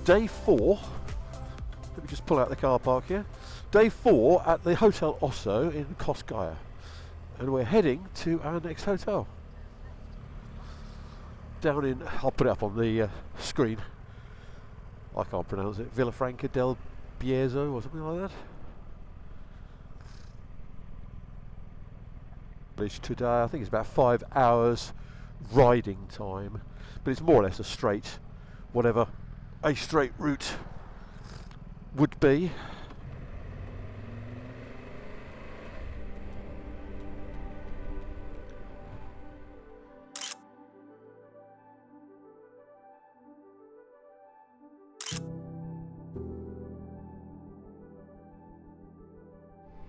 Day 4, let me just pull out the car park here. Day 4 at the Hotel Oso in Cosgaya. And we're heading to our next hotel. Down in, I'll put it up on the screen. I can't pronounce it. Villafranca del Bierzo or something like that. Today, I think it's about 5 hours riding time, but it's more or less a straight, whatever a straight route would be.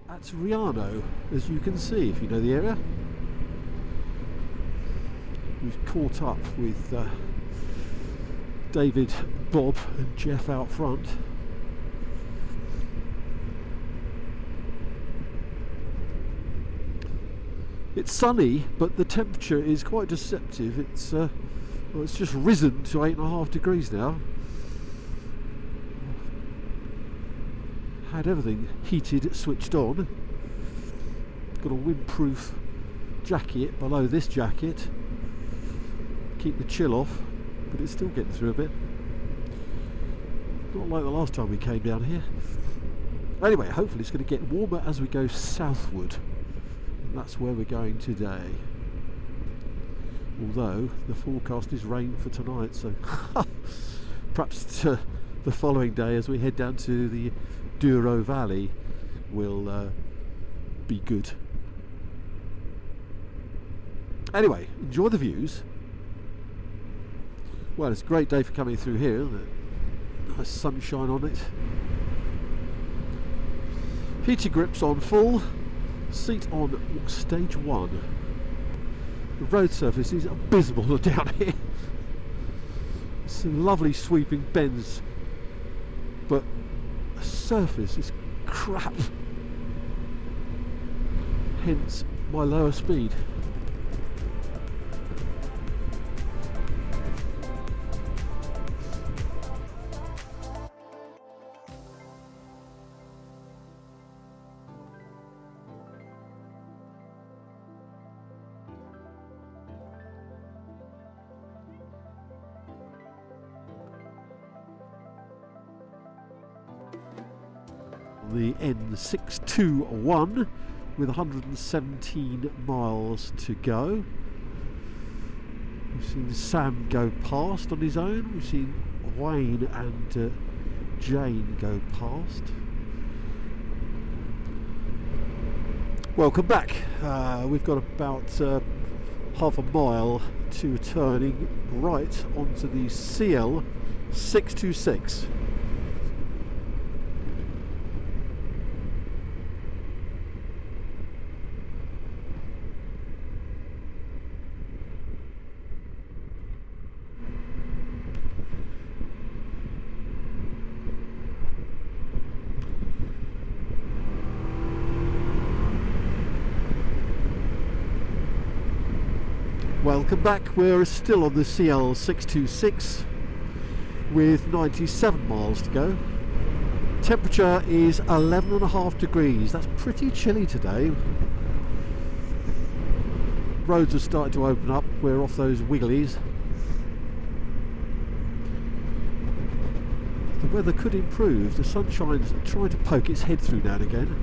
That's Riano, as you can see if you know the area. We've caught up with David, Bob and Jeff out front. It's sunny, but the temperature is quite deceptive. It's well, it's just risen to 8.5 degrees now. Had everything heated, switched on. Got a windproof jacket below this jacket. Keep the chill off, but it's still getting through a bit. Not like the last time we came down here. Anyway, hopefully it's going to get warmer as we go southward. And that's where we're going today. Although the forecast is rain for tonight, so perhaps the following day as we head down to the Douro Valley will be good. Anyway, enjoy the views. Well, it's a great day for coming through here, isn't it? Nice sunshine on it. Heated grips on full, seat on stage 1. The road surface is abysmal down here. Some lovely sweeping bends, but the surface is crap. Hence my lower speed. The N621 with 117 miles to go. We've seen Sam go past on his own. We've seen Wayne and Jane go past. Welcome back. We've got about half a mile to turning right onto the CL626. Welcome back. We're still on the CL626 with 97 miles to go. Temperature is 11.5 degrees. That's pretty chilly today. Roads are starting to open up. We're off those wigglies. The weather could improve. The sunshine's trying to poke its head through now and again.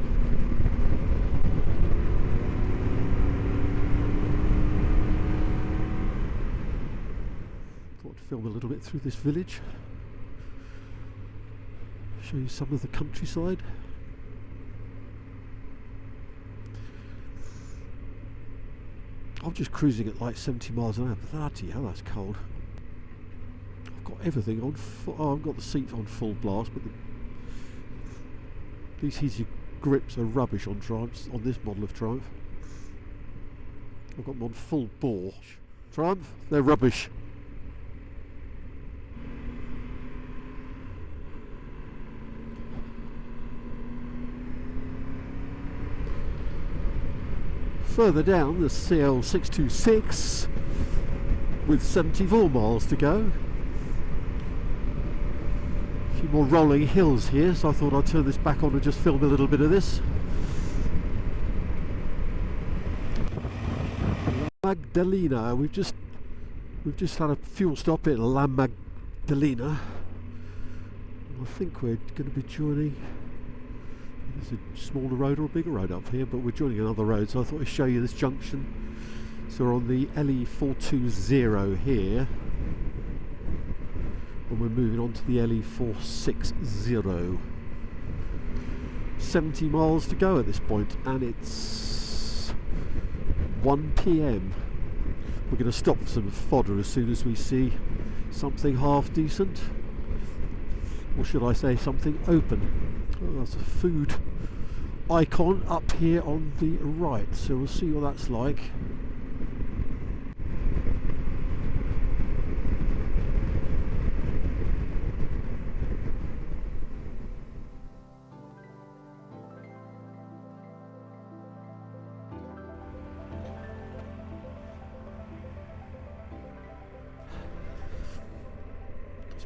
Film a little bit through this village, show you some of the countryside. I'm just cruising at like 70 miles an hour. Bloody hell, that's cold. I've got everything on oh, I've got the seat on full blast, but these heated grips are rubbish on Triumphs, on this model of Triumph. I've got them on full bore. Triumph, they're rubbish. Further down, the CL626 with 74 miles to go. A few more rolling hills here, so I thought I'd turn this back on and just film a little bit of this. Magdalena, we've just had a fuel stop at La Magdalena. I think we're going to be joining, there's a smaller road or a bigger road up here, but we're joining another road, so I thought I'd show you this junction. So we're on the LE420 here, and we're moving on to the LE460. 70 miles to go at this point, and it's 1 PM. We're going to stop for some fodder as soon as we see something half decent, or should I say something open. Oh, there's a food icon up here on the right, so we'll see what that's like.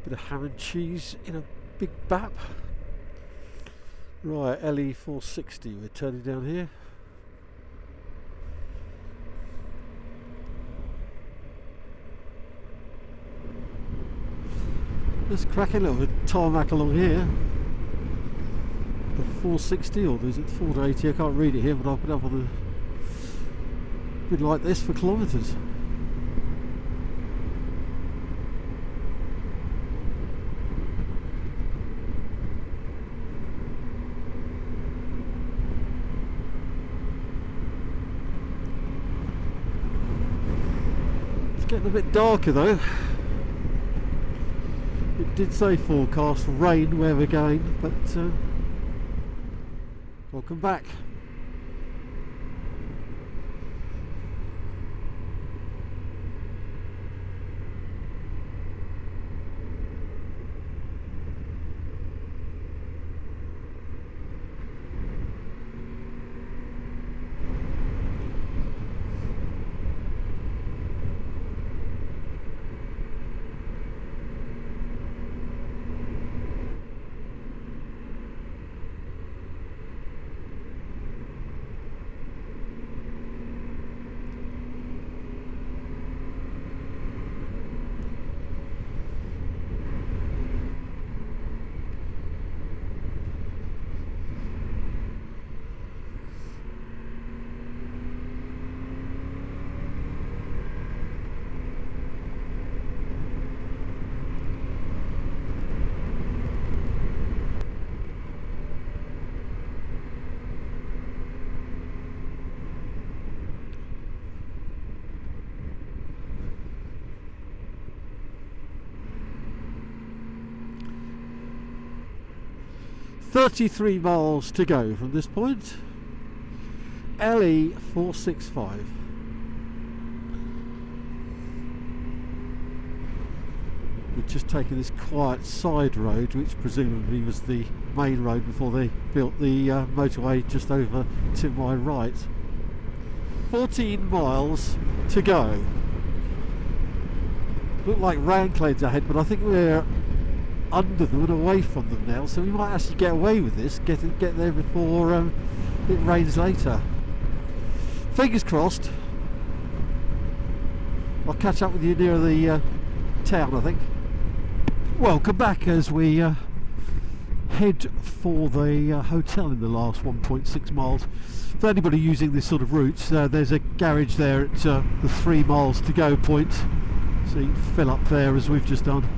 Bit of ham and cheese in a big bap. Right, LE460, we're turning down here. Let's crack a little bit of tarmac along here. The 460, or is it 480? I can't read it here, but I'll put it up on the bit like this for kilometres. Getting a bit darker though. It did say forecast rain where we're going, but welcome back. .33 miles to go from this point. LE465. We've just taken this quiet side road, which presumably was the main road before they built the motorway just over to my right. 14 miles to go. Look like rain clouds ahead, but I think we're under them and away from them now, so we might actually get away with this, get there before it rains later. Fingers crossed. I'll catch up with you near the town, I think. Welcome back as we head for the hotel in the last 1.6 miles. For anybody using this sort of route, there's a garage there at the 3 miles to go point, so you can fill up there as we've just done.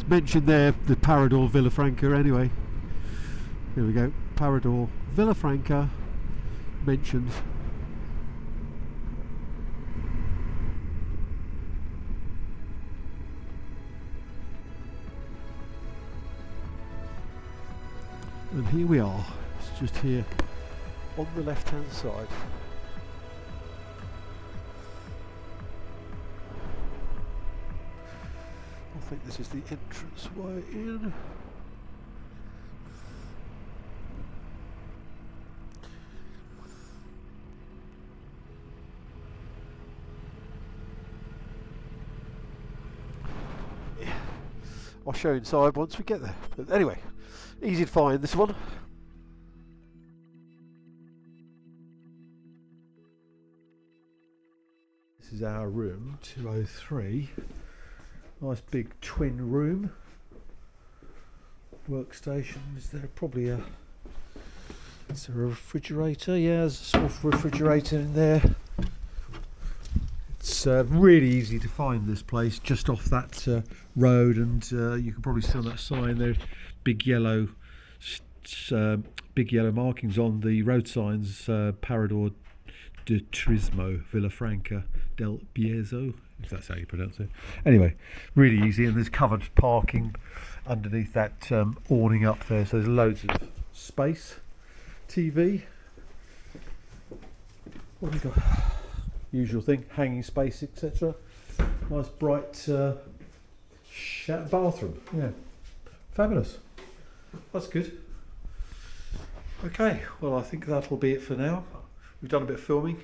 Mentioned there the Parador Villafranca anyway. Here we go, Parador Villafranca mentioned. And here we are, it's just here on the left hand side. I think this is the entrance way in. I'll show you inside once we get there. But anyway, easy to find this one. This is our room, 203. Nice big twin room. Workstation. Is there probably a... Is there a refrigerator? Yeah, there's a small refrigerator in there. It's really easy to find this place, just off that road, and you can probably see on that sign there, big yellow markings on the road signs, Parador Villafranca del Bierzo, if that's how you pronounce it. Anyway, really easy, and there's covered parking underneath that awning up there, so there's loads of space. TV. What have we got? Usual thing, hanging space, etc. Nice bright bathroom. Yeah, fabulous. That's good. Okay, well, I think that'll be it for now. We've done a bit of filming.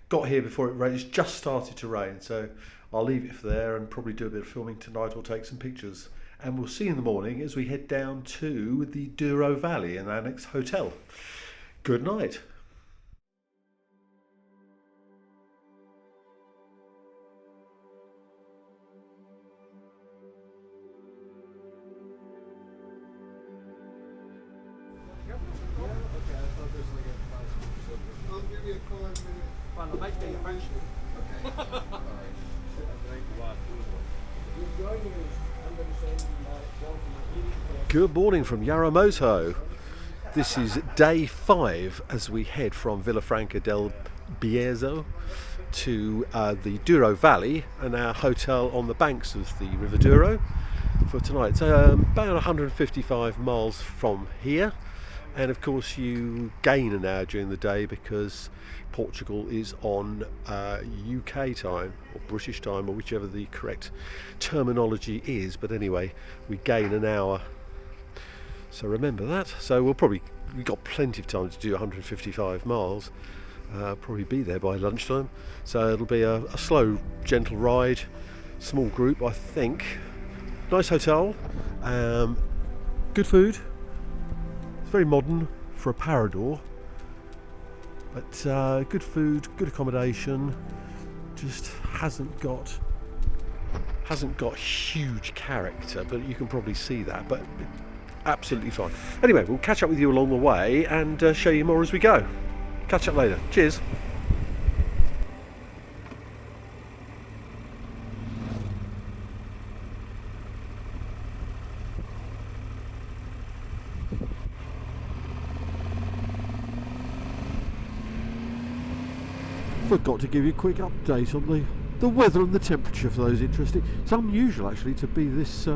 Got here before it rained. It's just started to rain, so I'll leave it for there and probably do a bit of filming tonight or take some pictures. And we'll see you in the morning as we head down to the Douro Valley and our next hotel. Good night. I'll give you a call in a minute. Well, I might be eventually. Okay. Good morning from Yarro Moto. This is day 5 as we head from Villafranca del Bierzo to the Douro Valley and our hotel on the banks of the River Douro for tonight. It's about 155 miles from here, and of course you gain an hour during the day because Portugal is on UK time or British time, or whichever the correct terminology is, but anyway, we gain an hour, so remember that. So we've got plenty of time to do 155 miles, probably be there by lunchtime, so it'll be a slow, gentle ride, small group I think. Nice hotel, good food, it's very modern for a Parador, but good food, good accommodation, just hasn't got huge character, but you can probably see that, but absolutely fine. Anyway, we'll catch up with you along the way and show you more as we go. Catch up later. Cheers. Forgot to give you a quick update on the weather and the temperature for those interested. It's unusual actually to be this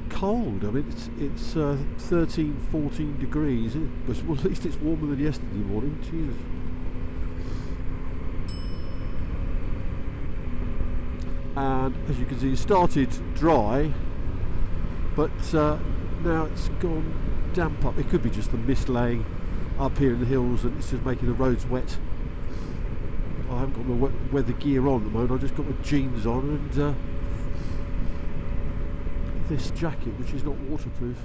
cold. I mean, it's 13, 14 degrees. Well, at least it's warmer than yesterday morning. Jesus. And as you can see, it started dry, but now it's gone damp up. It could be just the mist laying up here in the hills, and it's just making the roads wet. I haven't got my weather gear on at the moment. I've just got my jeans on and this jacket, which is not waterproof.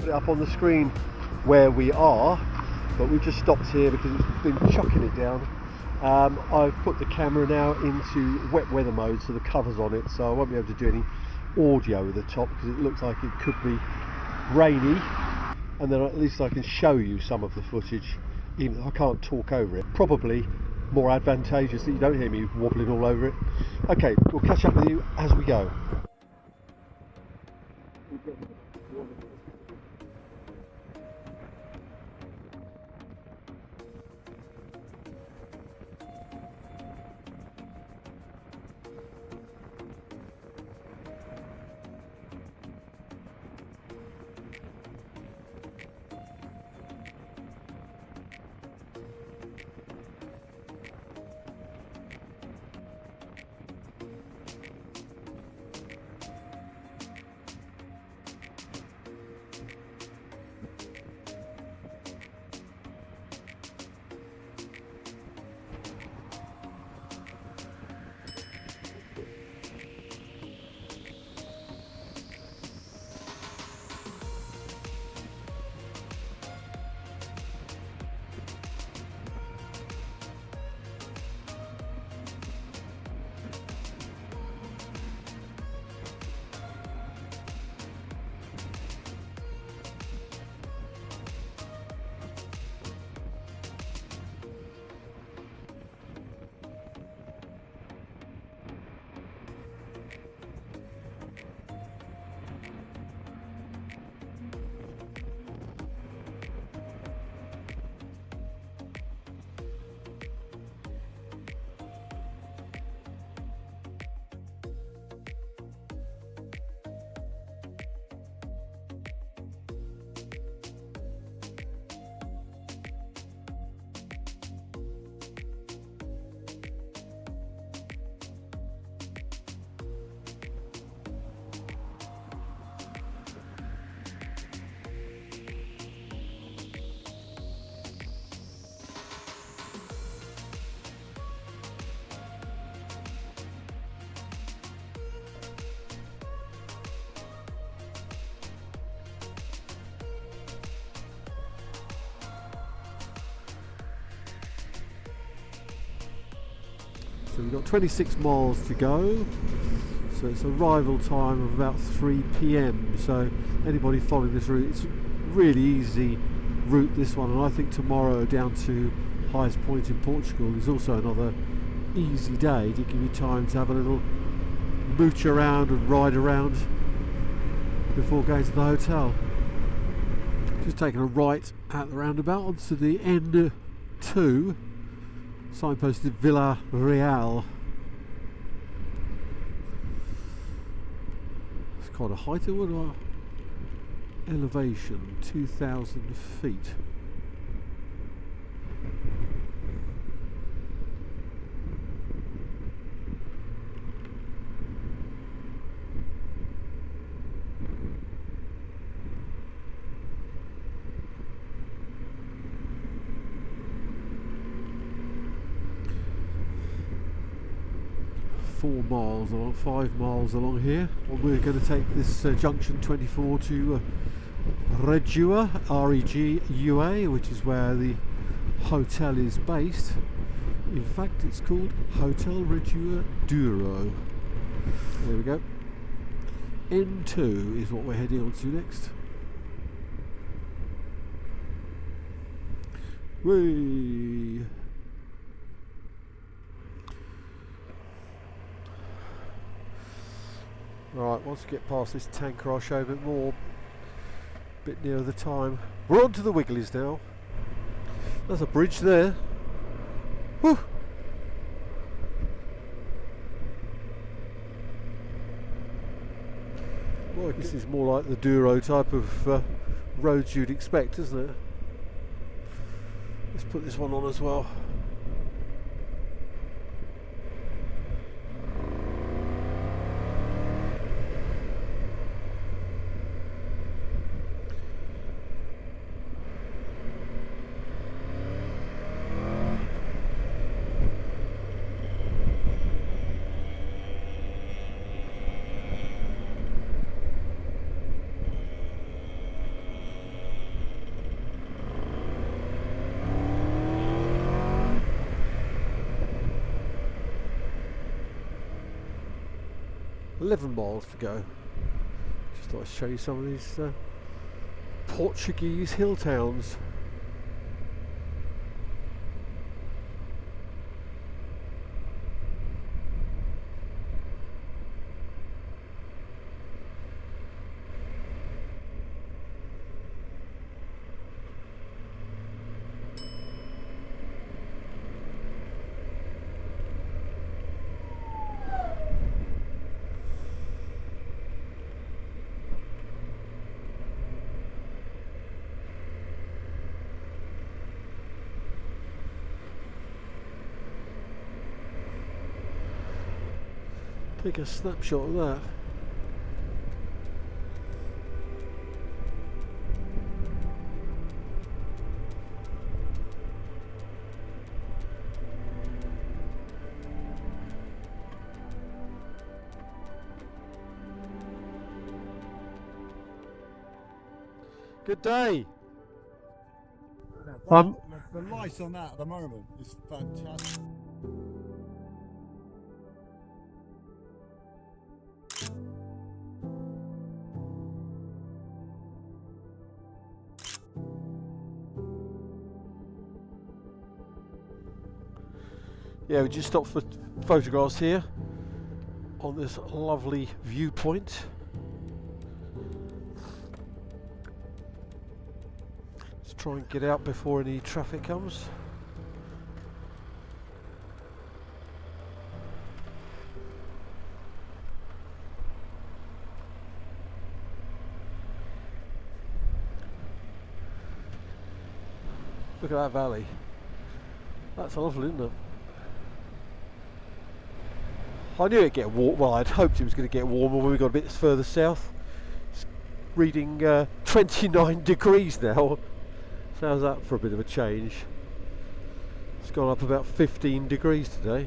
put it up on the screen where we are, but we just stopped here because it's been chucking it down. I've put the camera now into wet weather mode, so the cover's on it, so I won't be able to do any audio at the top because it looks like it could be rainy, and then at least I can show you some of the footage even though I can't talk over it. Probably more advantageous that you don't hear me wobbling all over it. Okay, we'll catch up with you as we go. So we've got 26 miles to go, so it's arrival time of about 3 p.m. So anybody following this route, it's a really easy route, this one, and I think tomorrow down to highest point in Portugal is also another easy day to give you time to have a little mooch around and ride around before going to the hotel. Just taking a right at the roundabout onto the N2, signposted Villa Real. It's quite a height. What our elevation? 2,000 feet. Miles along, 5 miles along here. Well, we're going to take this junction 24 to Regua, R-E-G-U-A, which is where the hotel is based. In fact, it's called Hotel Regua Douro. There we go. N2 is what we're heading on to next. Whee! Right, once we get past this tanker I'll show a bit more, a bit nearer the time. We're on to the Wigglies now. There's a bridge there. Woo! Well, this is more like the Douro type of roads you'd expect, isn't it? Let's put this one on as well. 11 miles to go. Just thought I'd show you some of these Portuguese hill towns. Take a snapshot of that. Good day. The light on that at the moment is fantastic. Yeah, we just stopped for photographs here on this lovely viewpoint. Let's try and get out before any traffic comes. Look at that valley. That's lovely, isn't it? I knew it'd get warm. Well, I'd hoped it was going to get warmer when we got a bit further south. It's reading 29 degrees now. So how's that for a bit of a change? It's gone up about 15 degrees today.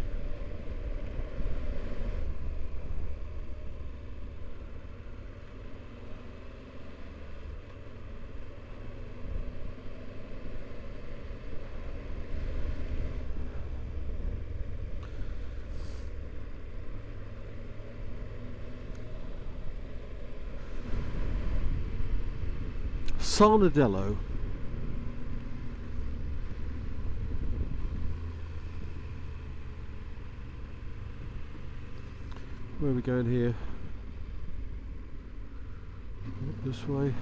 Sarnadello. Where are we going here? This way.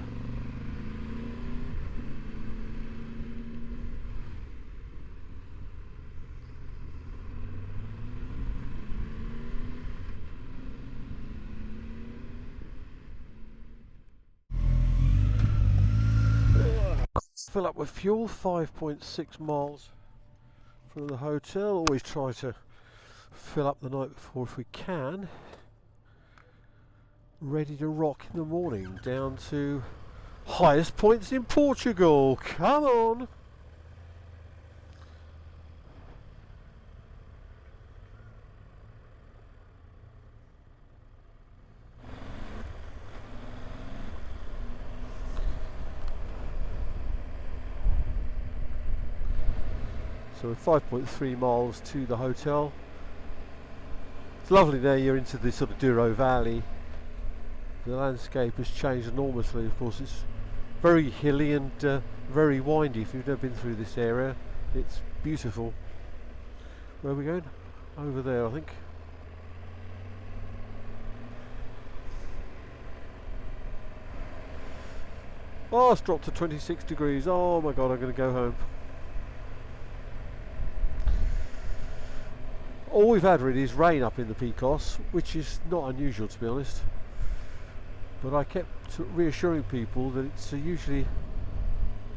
Fill up with fuel, 5.6 miles from the hotel. Always try to fill up the night before if we can. Ready to rock in the morning down to highest points in Portugal. Come on! So we're 5.3 miles to the hotel. It's lovely there, you're into the sort of Douro Valley. The landscape has changed enormously, of course. It's very hilly and very windy. If you've never been through this area, it's beautiful. Where are we going? Over there, I think. Oh, it's dropped to 26 degrees. Oh my god, I'm going to go home. All we've had really is rain up in the Picos, which is not unusual to be honest. But I kept reassuring people that it's usually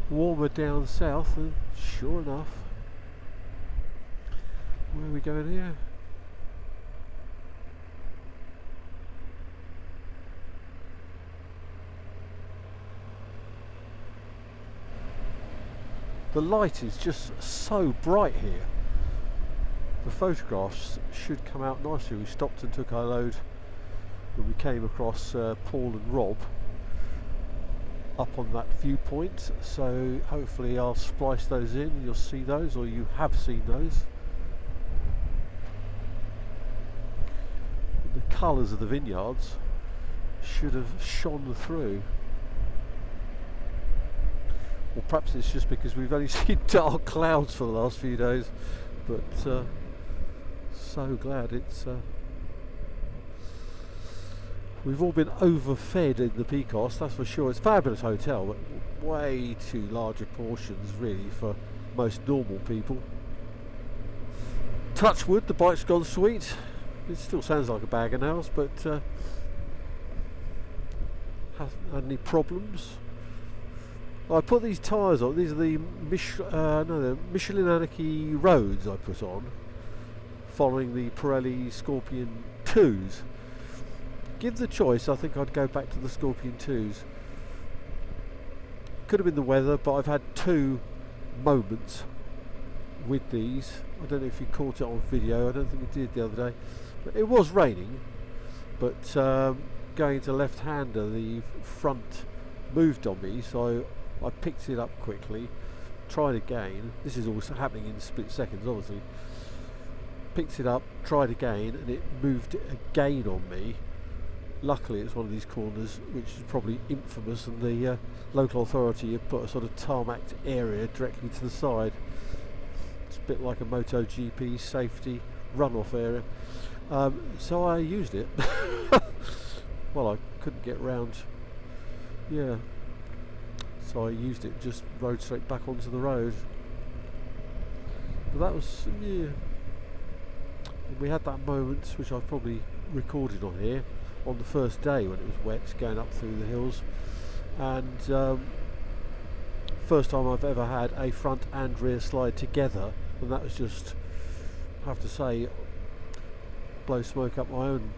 warmer down south, and sure enough. Where are we going here? The light is just so bright here. The photographs should come out nicely. We stopped and took our load when we came across Paul and Rob up on that viewpoint, so hopefully I'll splice those in and you'll see those, or you have seen those. The colours of the vineyards should have shone through. Or perhaps it's just because we've only seen dark clouds for the last few days, but so glad it's we've all been overfed in the Picos, that's for sure. It's a fabulous hotel, but way too large portions really for most normal people. Touch wood, the bike's gone sweet. It still sounds like a bag of nails, but hasn't had any problems. I put these tyres on. These are the Michelin Anarchy roads I put on, following the Pirelli Scorpion 2s. Give the choice, I think I'd go back to the Scorpion 2s. Could have been the weather, but I've had two moments with these. I don't know if you caught it on video. I don't think you did the other day. But it was raining, but going to left-hander, the front moved on me, so I picked it up quickly, tried again. This is all happening in split seconds, obviously. Picked it up, tried again, and it moved again on me. Luckily, it's one of these corners which is probably infamous, and the local authority have put a sort of tarmacked area directly to the side. It's a bit like a Moto GP safety runoff area. So I used it. Well, I couldn't get round. Yeah. So I used it, just rode straight back onto the road. But that was, yeah. And we had that moment, which I've probably recorded on here, on the first day when it was wet, going up through the hills. And first time I've ever had a front and rear slide together, and that was just, I have to say, blow smoke up my own,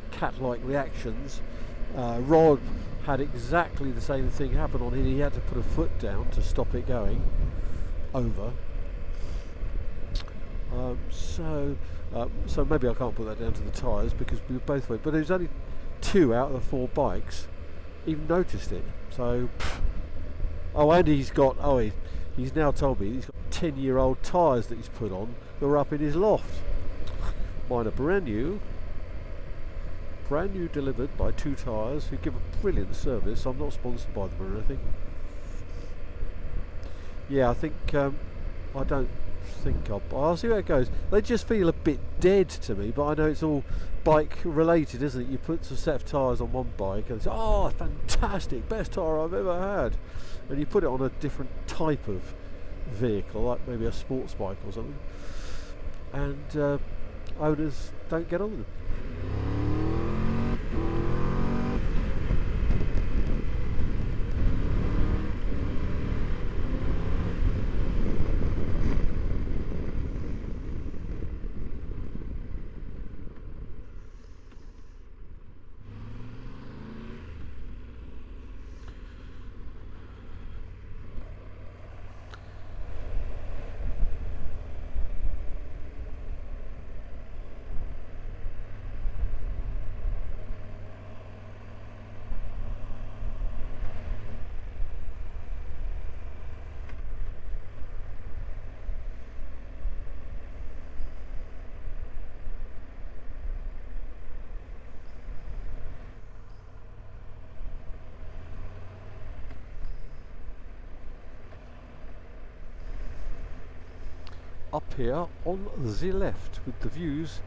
cat-like reactions. Rod had exactly the same thing happen on him. He had to put a foot down to stop it going over. So maybe I can't put that down to the tyres because we both went, but there was only 2 out of the 4 bikes even noticed it. So, oh, and he's now told me he's got 10-year-old tyres that he's put on that were up in his loft. Mine are brand new delivered by 2 Tyres, who give a brilliant service. I'm not sponsored by them or anything. Yeah, I think I don't think I'll see where it goes. They just feel a bit dead to me, but I know it's all bike related, isn't it? You put some Sept tyres on one bike and say, oh, fantastic, best tyre I've ever had, and you put it on a different type of vehicle, like maybe a sports bike or something, and owners don't get on with them. Up here on the left with the views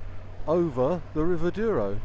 over the River Douro.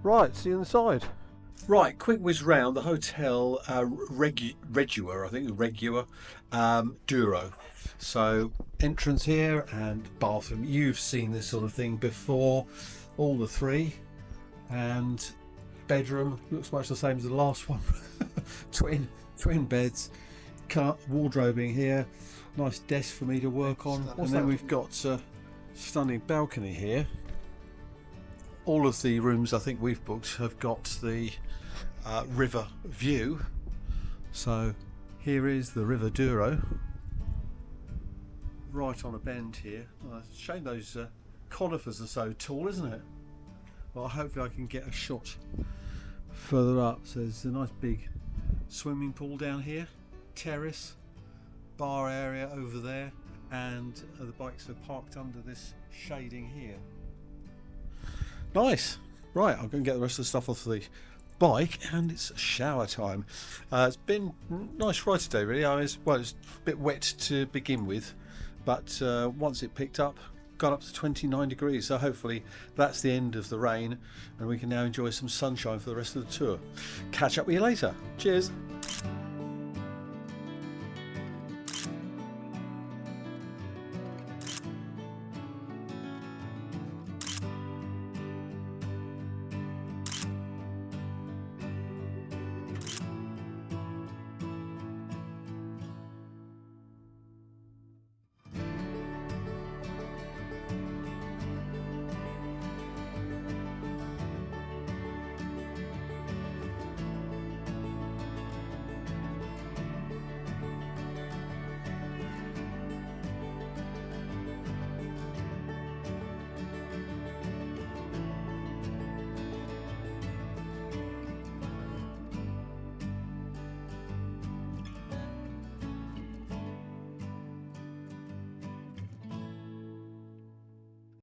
Right, see you inside. Right, quick whiz round the Hotel Regua, I think, Regua Douro. So entrance here and bathroom. You've seen this sort of thing before. All the three, and bedroom looks much the same as the last one. twin beds, wardrobing here, nice desk for me to work on, and then we've got a stunning balcony here. All of the rooms I think we've booked have got the river view. So here is the River Douro, right on a bend here. Shame those conifers are so tall, isn't it? Well, hopefully I can get a shot further up. So there's a nice big swimming pool down here, terrace, bar area over there, and the bikes are parked under this shading here. Nice. Right, I'm going to get the rest of the stuff off the bike, and it's shower time. It's been a nice ride today, really. It's a bit wet to begin with, but once it picked up, got up to 29 degrees. So hopefully that's the end of the rain, and we can now enjoy some sunshine for the rest of the tour. Catch up with you later. Cheers.